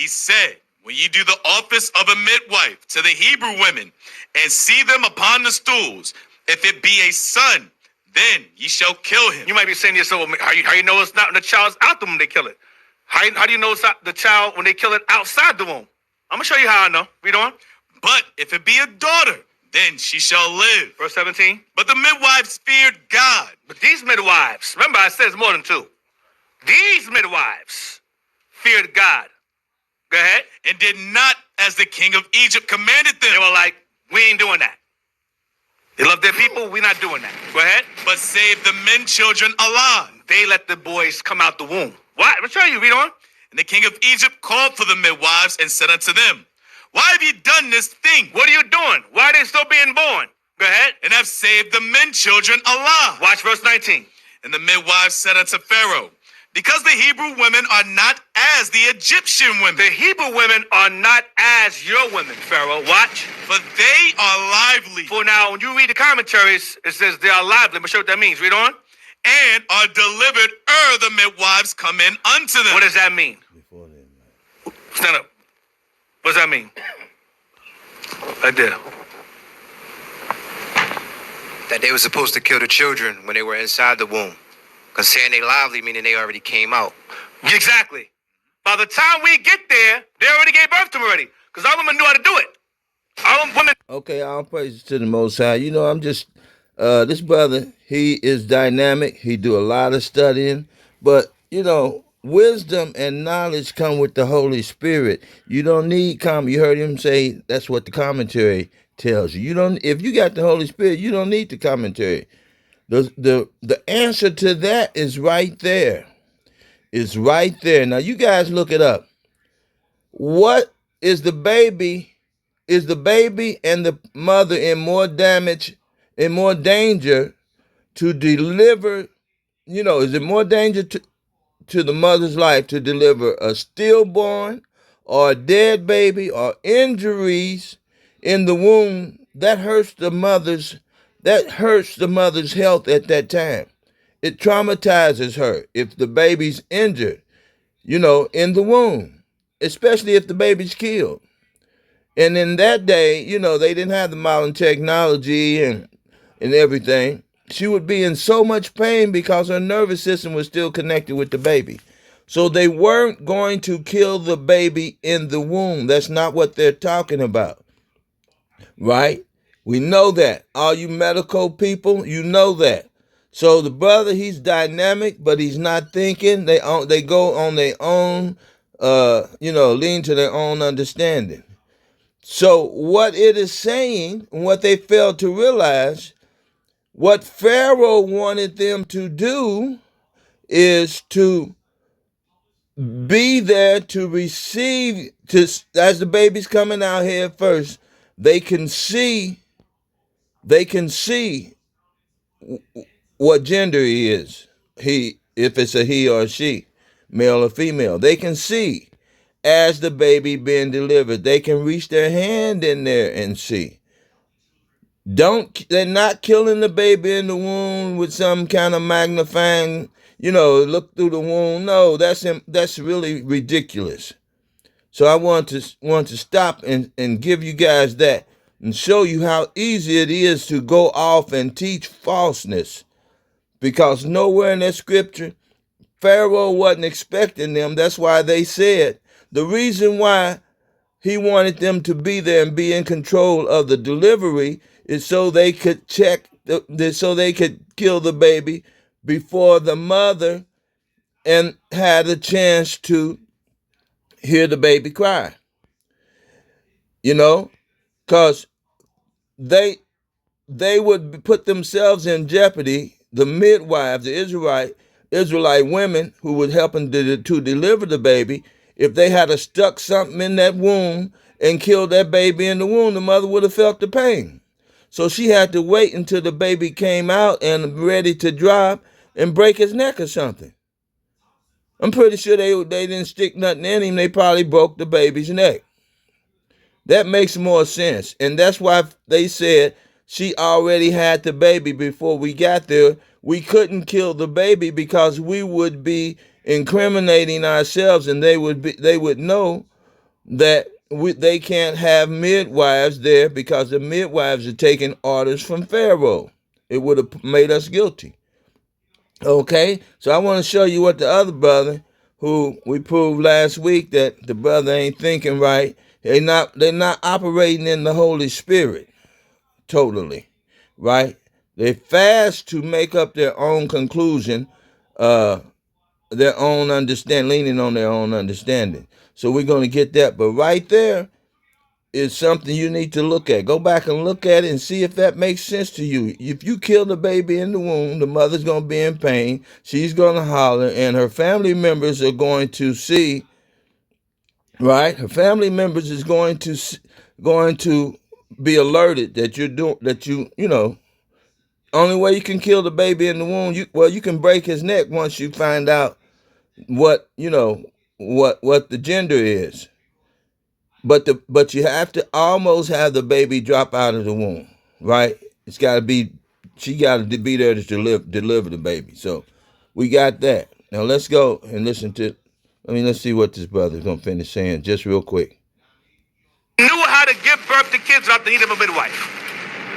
he said, when ye do the office of a midwife to the Hebrew women, and see them upon the stools, if it be a son, then ye shall kill him. You might be saying to yourself, how you know it's not when the child's out the womb they kill it? How do you know it's not the child when they kill it outside the womb? I'm going to show you how I know. Read on. But if it be a daughter, then she shall live. Verse 17. But the midwives feared God. But these midwives, remember I said it's more than two. These midwives feared God. Go ahead. And did not as the king of Egypt commanded them. They were like, we ain't doing that. They love their people, we're not doing that. Go ahead. But saved the men children alive. They let the boys come out the womb. What? I'll show you. Read on. And the king of Egypt called for the midwives and said unto them, why have ye done this thing? What are you doing? Why are they still being born? Go ahead. And have saved the men children alive. Watch verse 19. And the midwives said unto Pharaoh, because the Hebrew women are not as the Egyptian women. The Hebrew women are not as your women, Pharaoh. Watch. For they are lively. For now, when you read the commentaries, it says they are lively. Let me show you what that means. Read on. And are delivered the midwives come in unto them. What does that mean? Stand up. What does that mean? Right there. That they were supposed to kill the children when they were inside the womb. Because saying they lively meaning they already came out. Exactly. By the time we get there, they already gave birth to them already. Because our women knew how to do it. Our women. Okay, all praises to the Most High. You know, I'm just, this brother, he is dynamic. He do a lot of studying. But, you know, wisdom and knowledge come with the Holy Spirit. You don't need You heard him say that's what the commentary tells you. You don't. If you got the Holy Spirit, you don't need the commentary. The answer to that is right there. It's right there. Now you guys look it up. What is the baby? Is the baby and the mother in more danger to deliver? You know, is it more danger to the mother's life to deliver a stillborn or a dead baby or injuries in the womb? That hurts the mother's health at that time. It traumatizes her if the baby's injured, you know, in the womb, especially if the baby's killed. And in that day, you know, they didn't have the modern technology and everything. She would be in so much pain because her nervous system was still connected with the baby. So they weren't going to kill the baby in the womb. That's not what they're talking about, right? We know that. All you medical people, you know that. So the brother, he's dynamic, but he's not thinking. They go on their own, lean to their own understanding. So what it is saying, and what they failed to realize, what Pharaoh wanted them to do is to be there to receive, as the baby's coming out here first, they can see what gender he is. If it's a he or a she, male or female. They can see as the baby being delivered. They can reach their hand in there and see. They're not killing the baby in the womb with some kind of magnifying, look through the womb. No, that's really ridiculous. So I want to stop and give you guys that and show you how easy it is to go off and teach falseness. Because nowhere in that scripture, Pharaoh wasn't expecting them. That's why they said the reason why he wanted them to be there and be in control of the delivery is so they could so they could kill the baby before the mother and had a chance to hear the baby cry. Because they would put themselves in jeopardy. The midwives, the Israelite women who were helping to deliver the baby, if they had stuck something in that womb and killed that baby in the womb, the mother would have felt the pain. So she had to wait until the baby came out and ready to drop and break his neck or something. I'm pretty sure they didn't stick nothing in him. They probably broke the baby's neck. That makes more sense. And that's why they said she already had the baby before we got there. We couldn't kill the baby because we would be incriminating ourselves, and they would know that they can't have midwives there because the midwives are taking orders from Pharaoh. It would have made us guilty. Okay, so I want to show you what the other brother, who we proved last week that the brother ain't thinking right. They're not operating in the Holy Spirit totally, right? They fast to make up their own conclusion, their own understanding, leaning on their own understanding. So we're going to get that. But right there is something you need to look at. Go back and look at it and see if that makes sense to you. If you kill the baby in the womb, the mother's going to be in pain. She's going to holler, and her family members are going to see, right? Her family members is going to be alerted that you're doing that. You know, only way you can kill the baby in the womb, you can break his neck once you find out what what the gender is. But you have to almost have the baby drop out of the womb, right? It's got to be, she got to be there to deliver the baby. So we got that. Now let's go and listen to. Let's see what this brother's gonna finish saying just real quick. Knew how to give birth to kids without the need of a midwife.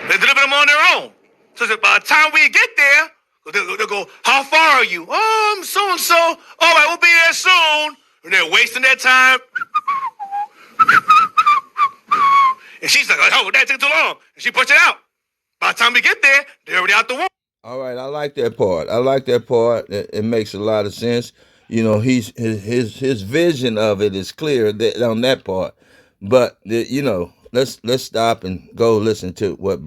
They deliver them on their own. So that by the time we get there, they'll go, how far are you? Oh, I'm so-and-so. All right, we'll be there soon. And they're wasting their time. And she's like, oh, that took too long. And she pushed it out. By the time we get there, they're already out the womb. All right, I like that part. It makes a lot of sense. You know, his vision of it is clear on that part. But let's stop and go listen to what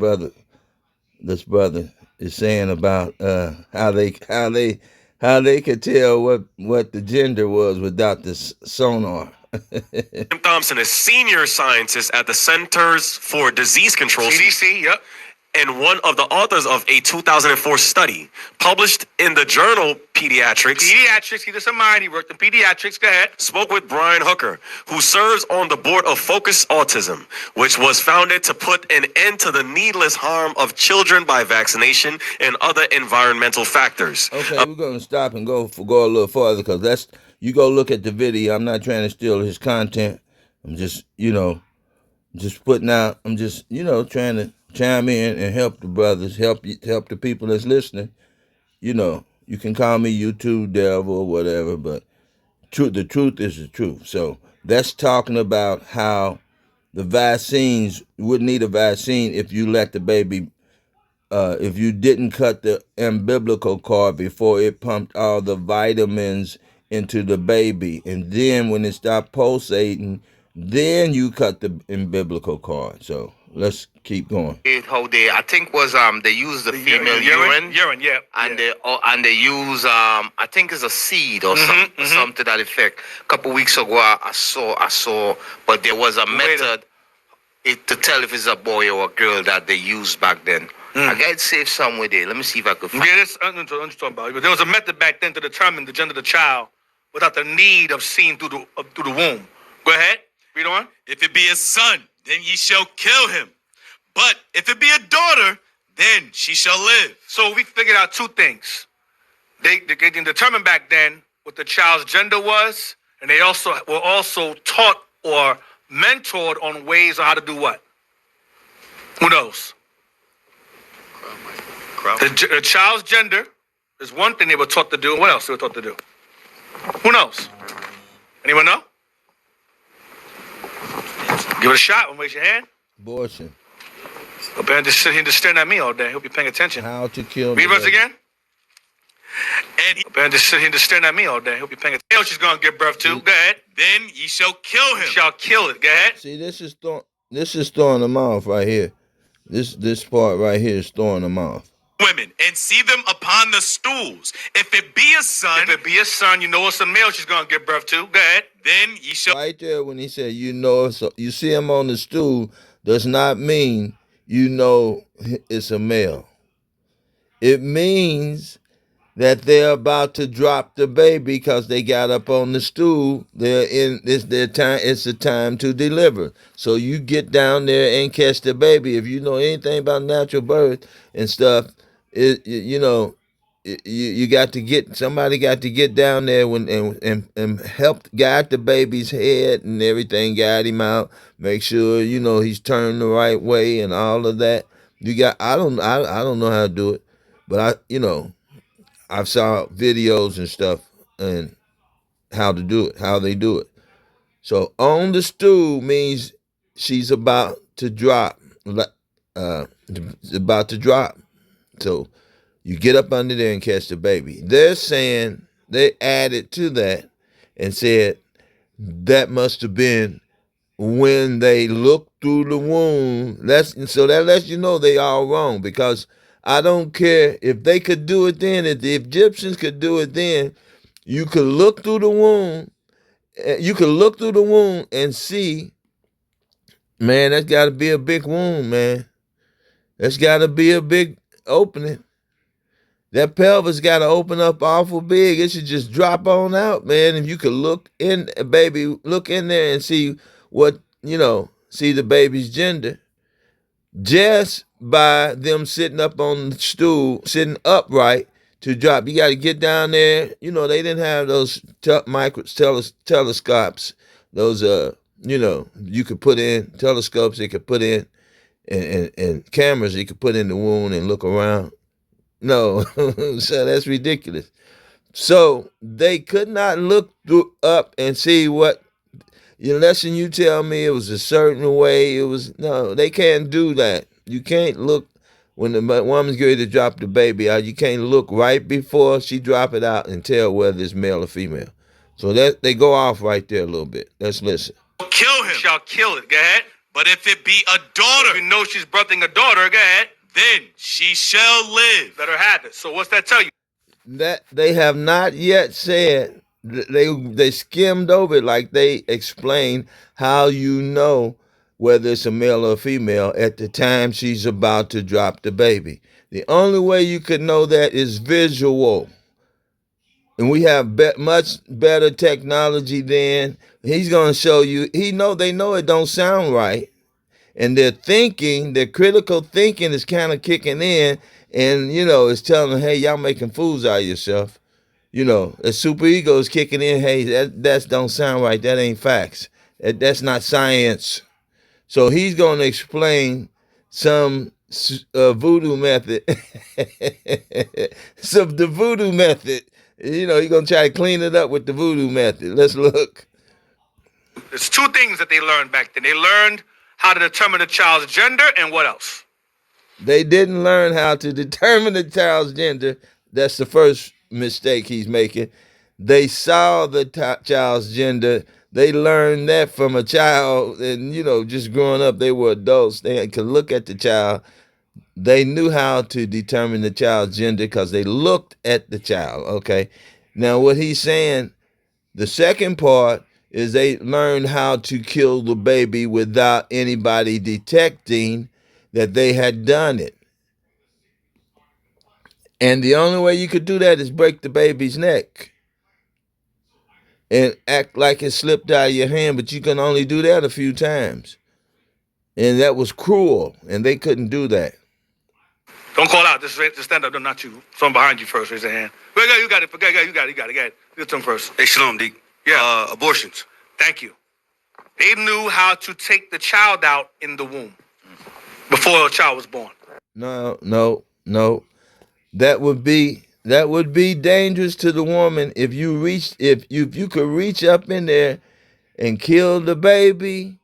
this brother is saying about how they could tell what the gender was without the sonar. Jim Thompson is senior scientist at the Centers for Disease Control, CDC, yep. and one of the authors of a 2004 study published in the journal Pediatrics. Pediatrics, he does some mind. He worked in pediatrics. Go ahead. Spoke with Brian Hooker, who serves on the board of Focus Autism, which was founded to put an end to the needless harm of children by vaccination and other environmental factors. Okay, we're going to stop and go a little farther because you go look at the video. I'm not trying to steal his content. I'm just, putting out. I'm just, trying to chime in and help the brothers, help the people that's listening. You can call me YouTube devil or whatever, but the truth is the truth. So that's talking about how the vaccines, you wouldn't need a vaccine if you let the baby, if you didn't cut the umbilical cord before it pumped all the vitamins into the baby. And then when it stopped pulsating, then you cut the umbilical cord. So let's keep going. How I think was they use the female urine, yeah, and they use I think it's a seed or something to that effect. A couple weeks ago I saw, but there was a method to tell if it's a boy or a girl that they used back then. I got it saved somewhere there. Let me see if I can find. Yeah, that's what I'm talking about. There was a method back then to determine the gender of the child without the need of seeing through the womb. Go ahead, read on. If it be a son, then ye shall kill him. But if it be a daughter, then she shall live. So we figured out two things. They can determine back then what the child's gender was, and they were also taught or mentored on ways on how to do what? Who knows? The child's gender is one thing they were taught to do. What else they were taught to do? Who knows? Anyone know? Give it a shot. Raise your hand. Abortion. Oh, Ben, just sit here and just staring at me all day. Hope you're paying attention. How to kill. Read verse again. And Ben, just sit here and just staring at me all day. Hope you're paying attention. You know she's going to give birth to. Go ahead. then ye shall kill him. You shall kill it. Go ahead. See, this is throwing them off right here. This part right here is throwing them off. Women, and see them upon the stools. If it be a son, If it be a son, you know it's a male she's going to give birth to. Go ahead. then ye shall Right there when he said, so you see him on the stool does not mean it's a male. It means that they're about to drop the baby because they got up on the stool. It's their time. It's the time to deliver. So you get down there and catch the baby. If you know anything about natural birth and stuff, you got to get somebody got to get down there and help guide the baby's head and everything, guide him out, make sure he's turned the right way and all of that. You got I don't know how to do it, but I've saw videos and stuff and how to do it, how they do it. So on the stool means she's about to drop, about to drop. So you get up under there and catch the baby. They're saying they added to that and said that must have been when they looked through the womb. So that lets you know they all wrong, because I don't care if they could do it then. If the Egyptians could do it then, you could look through the womb. You could look through the womb and see, man, that's got to be a big womb, man. That's got to be a big opening. That pelvis got to open up awful big. It should just drop on out, man. If you could look in, baby, look in there and see see the baby's gender, just by them sitting up on the stool, sitting upright to drop. You got to get down there. They didn't have those telescopes. Those, you could put in telescopes. They could put in and cameras. You could put in the womb and look around. No, so that's ridiculous. So they could not look up and see what, unless you tell me it was a certain way. No, they can't do that. You can't look when the woman's ready to drop the baby out. You can't look right before she drop it out and tell whether it's male or female. So they go off right there a little bit. Let's listen. Kill him. Shall kill it. Go ahead. But if it be a daughter, If you know she's birthing a daughter, go ahead. then she shall live. Let her have it. So what's that tell you? That they have not yet said. They skimmed over it, like they explained how you know whether it's a male or a female at the time she's about to drop the baby. The only way you could know that is visual. And we have much better technology than he's going to show you. They know it don't sound right. And their critical thinking is kind of kicking in. And, it's telling them, hey, y'all making fools out of yourself. The super ego is kicking in. Hey, that don't sound right. That ain't facts. That's not science. So he's going to explain some voodoo method. The voodoo method. He's going to try to clean it up with the voodoo method. Let's look. There's two things that they learned back then. They learned how to determine a child's gender, and what else? They didn't learn how to determine the child's gender. That's the first mistake he's making. They saw the child's gender. They learned that from a child, and just growing up, they were adults. They could look at the child. They knew how to determine the child's gender because they looked at the child. Okay. Now what he's saying, the second part is they learned how to kill the baby without anybody detecting that they had done it. And the only way you could do that is break the baby's neck and act like it slipped out of your hand, but you can only do that a few times. And that was cruel, and they couldn't do that. Don't call out. Just stand up. No, not you. Someone behind you first. Raise your hand. You got it. You got it. Go ahead. Get to him first. Hey, Shalom, D. Yeah. Abortions. Thank you. They knew how to take the child out in the womb before a child was born. No. That would be dangerous to the woman if you could reach up in there and kill the baby.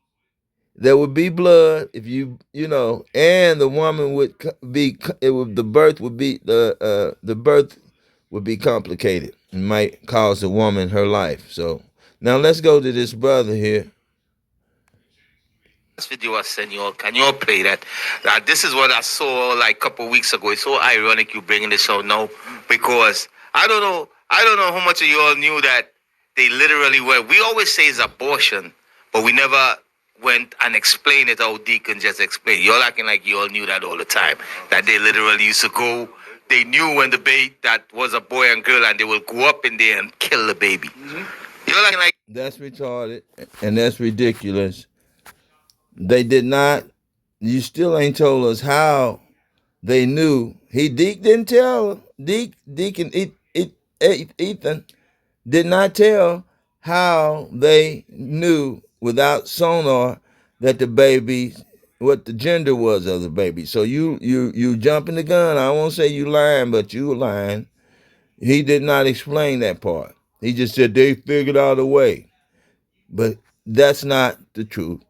There would be blood if and the woman would be. The birth would be complicated. It might cost the woman her life. So now let's go to this brother here. This video I sent you all, can you all play that? This is what I saw like a couple of weeks ago. It's so ironic you bringing this out now, because I don't know how much of you all knew that they literally went. We always say it's abortion, but we never went and explained it how Deacon just explained. You're acting like you all knew that all the time. That they literally used to go, they knew when the baby that was a boy and girl, and they will go up in there and kill the baby. Mm-hmm. You're acting like that's retarded and that's ridiculous. They did not. You still ain't told us how they knew. Deke didn't tell Deacon Ethan did not tell how they knew without sonar that the baby, what the gender was of the baby. So you jumping the gun. I won't say you lying, but you lying. He did not explain that part. He just said they figured out a way. But that's not the truth.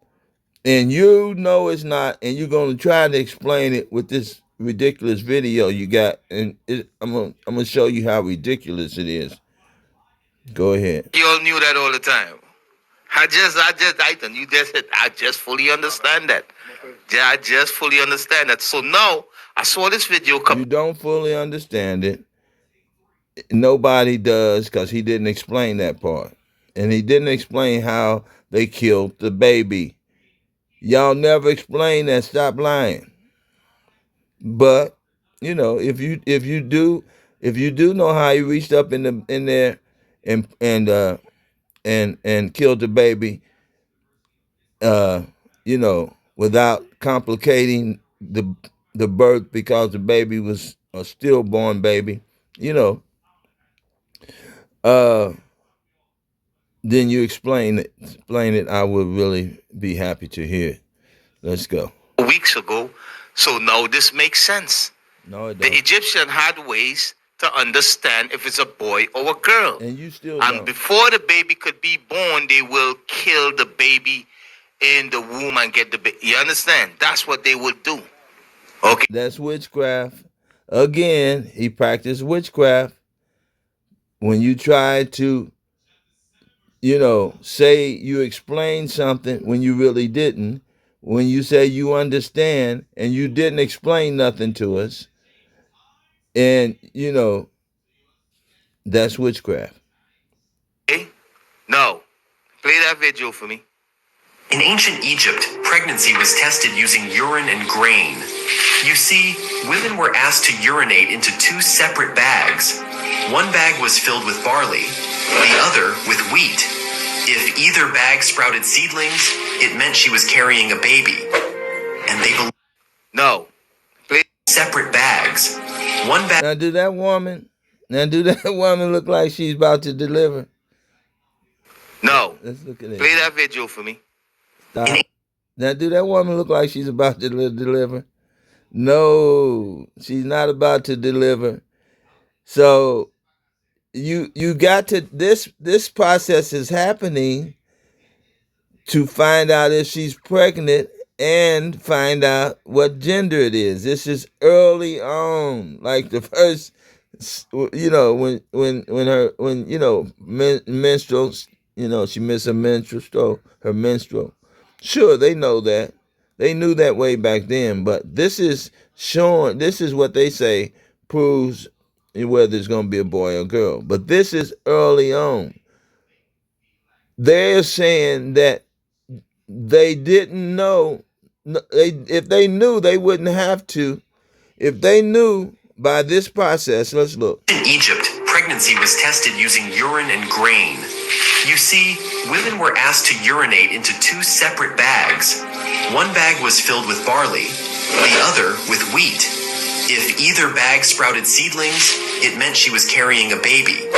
And you know it's not, and you're going to try to explain it with this ridiculous video you got, and I'm gonna show you how ridiculous it is. Go ahead. You all knew that all the time. I just fully understand that. Yeah, I just fully understand that. So now I saw this video You don't fully understand it. Nobody does, because he didn't explain that part. And he didn't explain how they killed the baby. Y'all never explain that. Stop lying. But you know, if you do know how he reached up in there and killed the baby, you know, without complicating the birth, because the baby was a stillborn baby, you know, then you explain it. I would really be happy to hear it. Let's go. weeks ago. So now this makes sense. No, it The don't. Egyptian had ways to understand if it's a boy or a girl. And you still And don't. before the baby could be born, they will kill the baby in the womb and get the baby. You understand? That's what they would do. Okay. That's witchcraft. Again, he practiced witchcraft. When you try to, you know, say you explained something when you really didn't, when you say you understand and you didn't explain nothing to us, and, you know, that's witchcraft. Okay? No. Play that video for me. In ancient Egypt, pregnancy was tested using urine and grain. You see, women were asked to urinate into two separate bags. One bag was filled with barley, the other with wheat. If either bag sprouted seedlings, it meant she was carrying a baby. And they believed No. Play. separate bags. One bag Now, do that woman look like she's about to deliver? No. Let's look at it. Play that video for me. Stop. Now, do that woman look like she's about to deliver? No, she's not about to deliver. So you got to, this process is happening to find out if she's pregnant and find out what gender it is. This is early on, like the first, you know, when you know, menstruals, you know, she missed her menstrual. Sure, they know that. They knew that way back then, but this is showing, this is what they say proves whether it's going to be a boy or girl. But this is early on. They're saying that they didn't know. If they knew, they wouldn't have to. If they knew by this process, let's look. In Egypt, pregnancy was tested using urine and grain. You see, women were asked to urinate into two separate bags. One bag was filled with barley, the other with wheat. If either bag sprouted seedlings, it meant she was carrying a baby.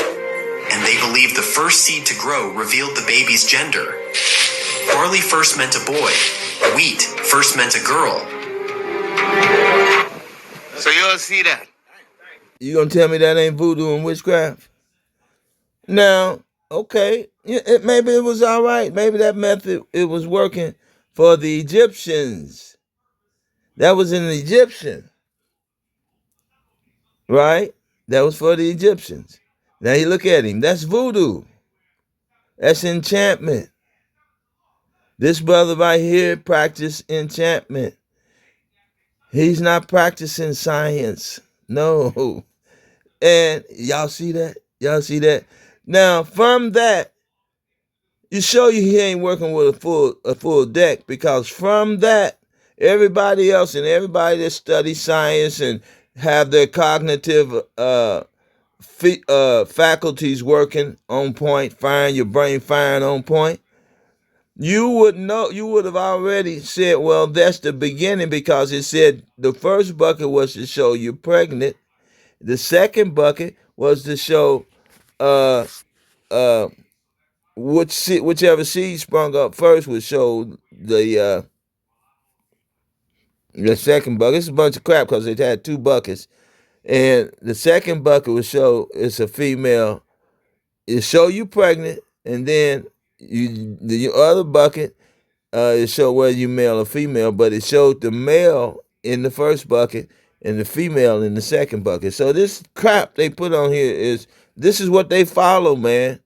And they believed the first seed to grow revealed the baby's gender. Barley first meant a boy. Wheat first meant a girl. So you all see that? You gonna tell me that ain't voodoo and witchcraft? Now, okay, maybe it was all right. Maybe that method, it was working for the Egyptians. That was an Egyptian, right? That was for the Egyptians. Now you look at him. That's voodoo. That's enchantment. This brother right here practiced enchantment. He's not practicing science. No. And y'all see that? Y'all see that? Now, from that, you show you he ain't working with a full deck, because from that, everybody else and everybody that studies science and have their cognitive faculties working on point, firing your brain firing on point, you would know, you would have already said, well, that's the beginning, because it said the first bucket was to show you're pregnant, The second bucket was to show uh uh whichever seed sprung up first would show the second bucket. It's a bunch of crap because they had two buckets, and the second bucket would show it's a female. It show you pregnant, and then the other bucket it showed whether you male or female, but it showed the male in the first bucket and the female in the second bucket. So this crap they put on here this is what they follow, man.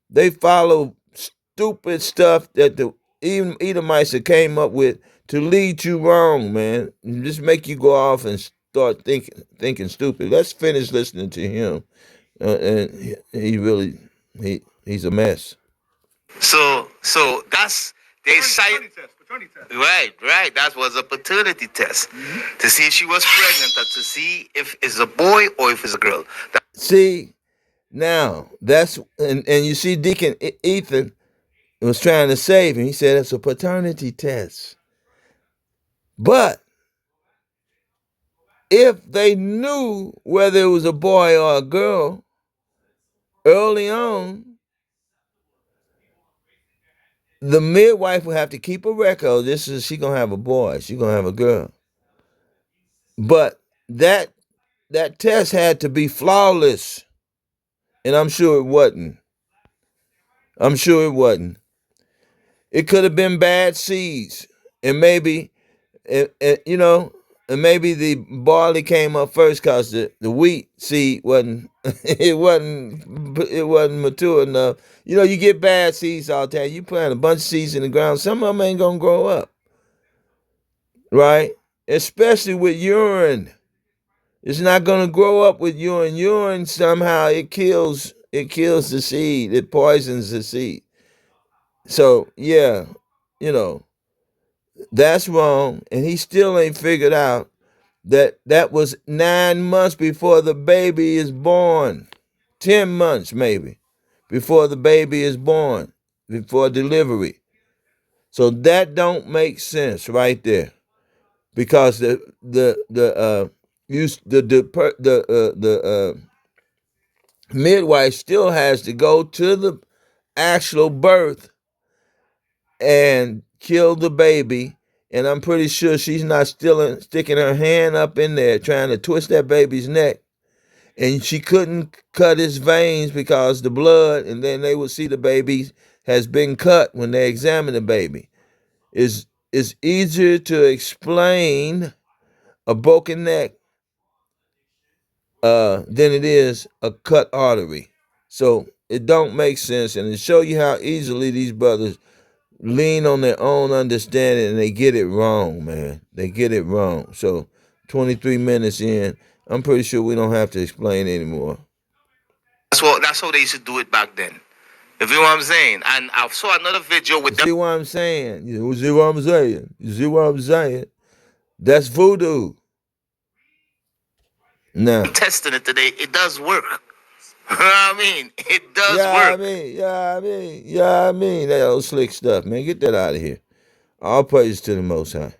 They follow stupid stuff that the Edomites that came up with to lead you wrong, man. And just make you go off and start thinking stupid. Let's finish listening to him, and he really he's a mess. So that's they cite. Paternity test. Right. That was a paternity test to see if she was pregnant, or to see if it's a boy or if it's a girl. See, now that's and you see Deacon Ethan was trying to save him. He said it's a paternity test. But if they knew whether it was a boy or a girl early on, the midwife would have to keep a record. She gonna have a boy, she gonna have a girl. But that test had to be flawless. And I'm sure it wasn't. It could have been bad seeds. And maybe and maybe the barley came up first because the wheat seed wasn't it wasn't mature enough. You get bad seeds all the time. You plant a bunch of seeds in the ground, some of them ain't gonna grow up. Right? Especially with urine. It's not gonna grow up with urine. Urine somehow it kills the seed. It poisons the seed. So yeah, that's wrong, and he still ain't figured out that was 9 months before the baby is born. 10 months maybe before the baby is born, before delivery. So that don't make sense right there, because the midwife still has to go to the actual birth and kill the baby. And I'm pretty sure she's not still sticking her hand up in there trying to twist that baby's neck. And she couldn't cut his veins because the blood, and then they would see the baby has been cut when they examine the baby. It's easier to explain a broken neck than it is a cut artery. So it don't make sense. And to show you how easily these brothers lean on their own understanding, and they get it wrong, man. They get it wrong. So 23 minutes in, I'm pretty sure we don't have to explain anymore. That's how they used to do it back then. You know what I'm saying? And I saw another video with them. See what I'm saying? You see what I'm saying? That's voodoo. Now, Testing it today. It does work. You know what I mean? It does work. That old slick stuff, man. Get that out of here. All praise to the Most High.